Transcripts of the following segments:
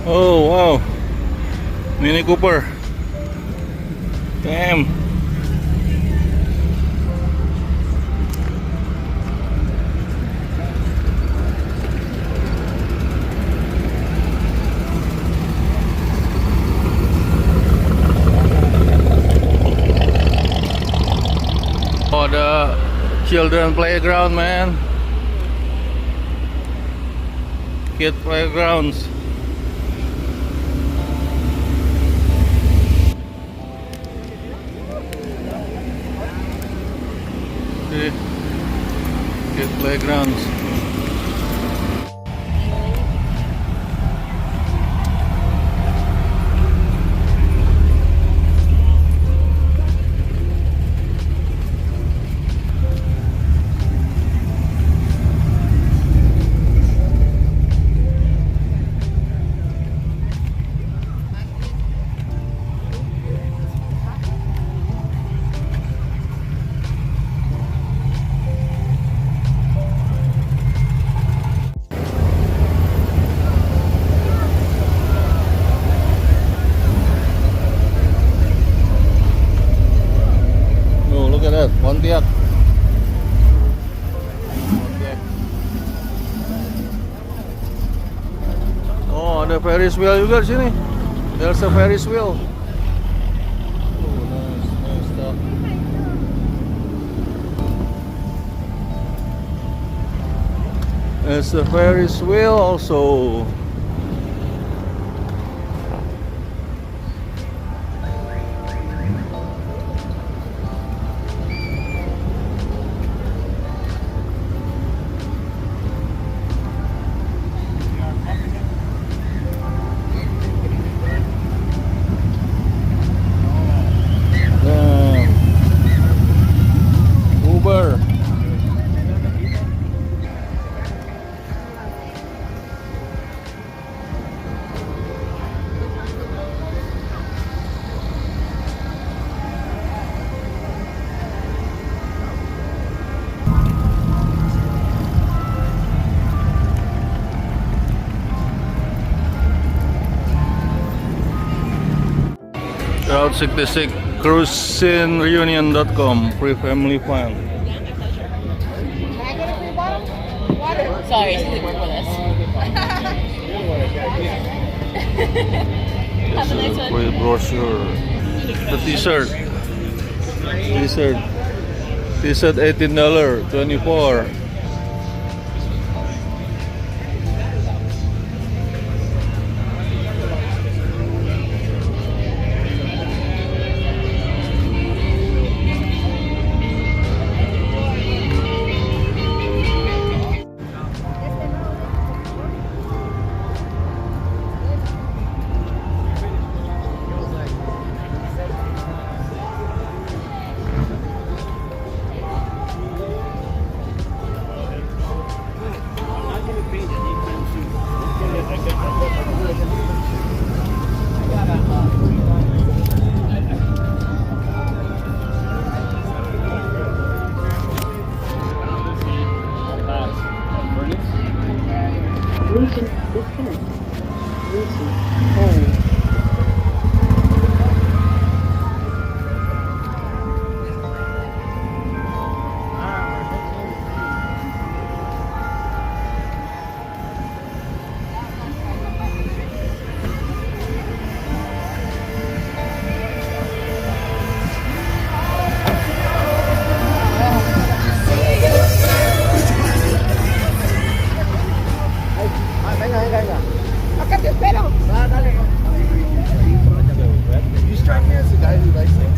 Oh wow, Mini Cooper. Damn. Oh, the children playground, man. Kid playgrounds. See? Kid playgrounds. Oh, look at that, Pontiac. Pontiac. Oh, ada Ferris wheel juga di sini. There's a Ferris wheel. Oh, nice stuff. There's a Ferris wheel also. Damn. Uber. Route 66 cruisinreunion.com free family fun. Sorry, she didn't work with us. Have a nice one. Free brochure. The t-shirt. T-shirt. T-shirt $18, 24. Bluetooth disconnect. Bluetooth on. Acá te espero. Dale. You strike me as a guy who likes like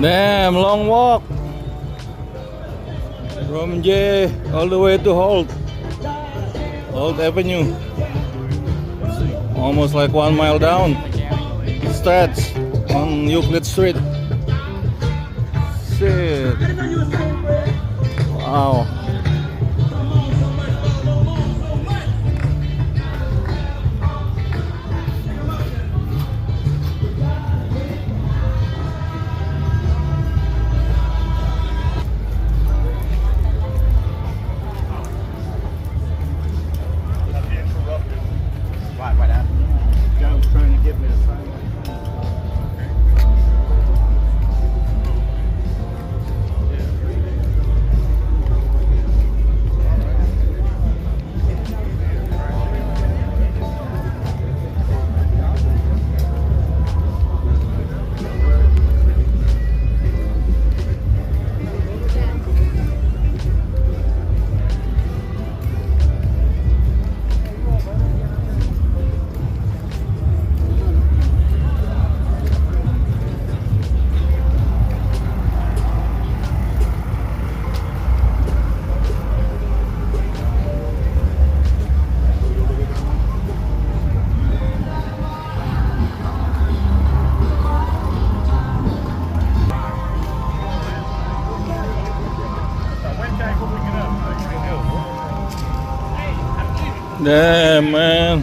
Damn, long walk from J all the way to Holt Avenue. Almost like 1 mile down stretch on Euclid Street. Shit. Wow. Why that? John's trying to get me to sign. Damn, man.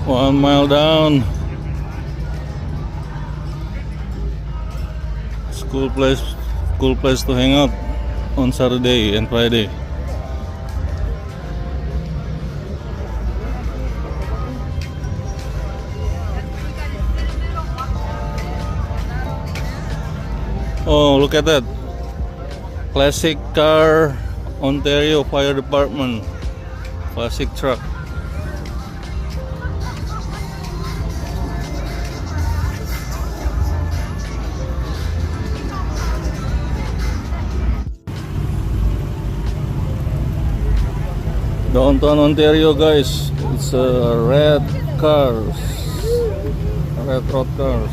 1 mile down. Cool place to hang out on Saturday and Friday. Oh, look at that. Classic car, Ontario Fire Department. Classic truck. Downtown Ontario, guys. It's red cars, red road cars.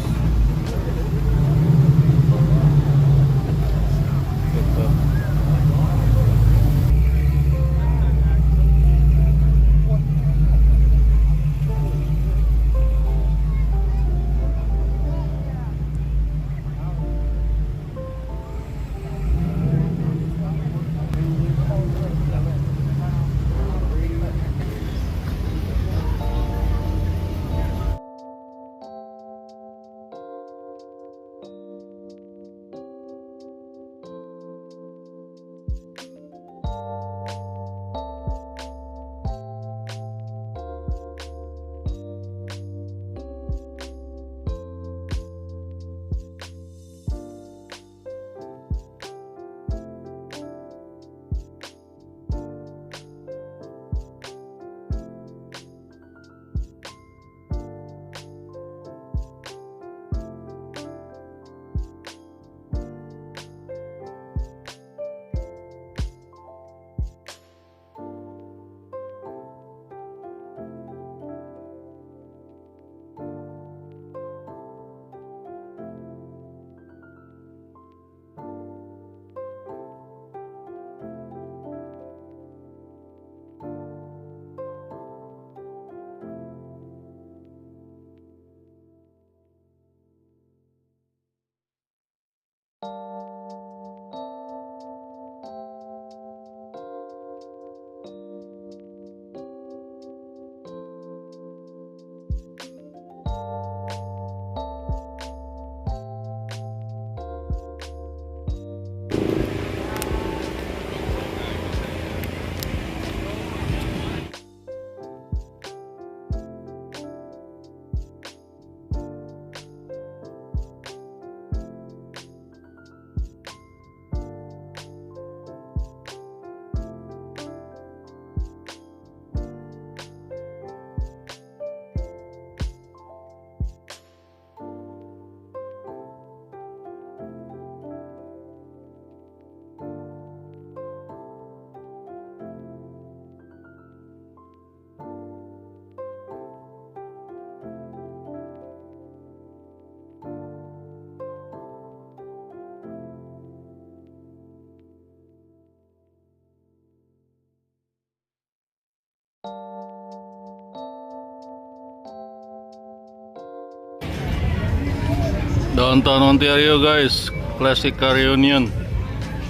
Downtown Ontario, guys. Classic Car Reunion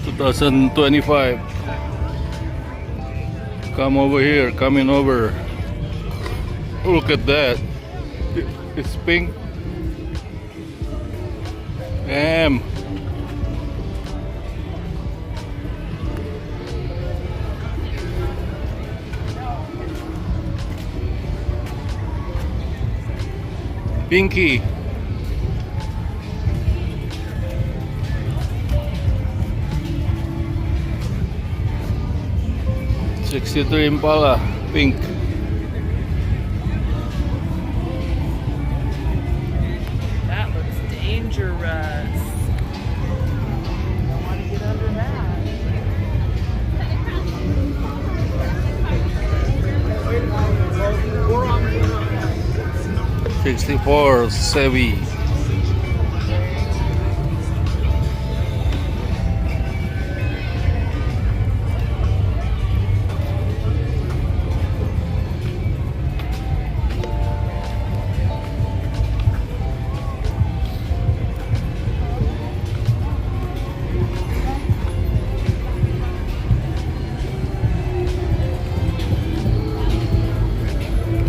2025. Come over here, coming over. Look at that. It's pink. Damn. Pinky. '63 Impala, pink. That looks dangerous. Don't want to get under that. 64 Chevy.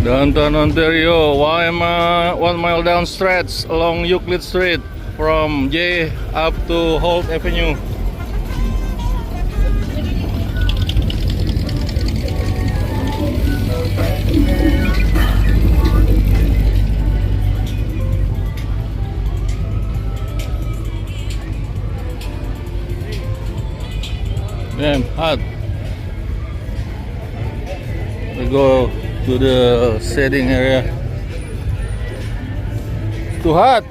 Downtown Ontario, 1 mile down stretch along Euclid Street from J up to Holt Avenue. Damn, hot. We go to the setting area. Too hot.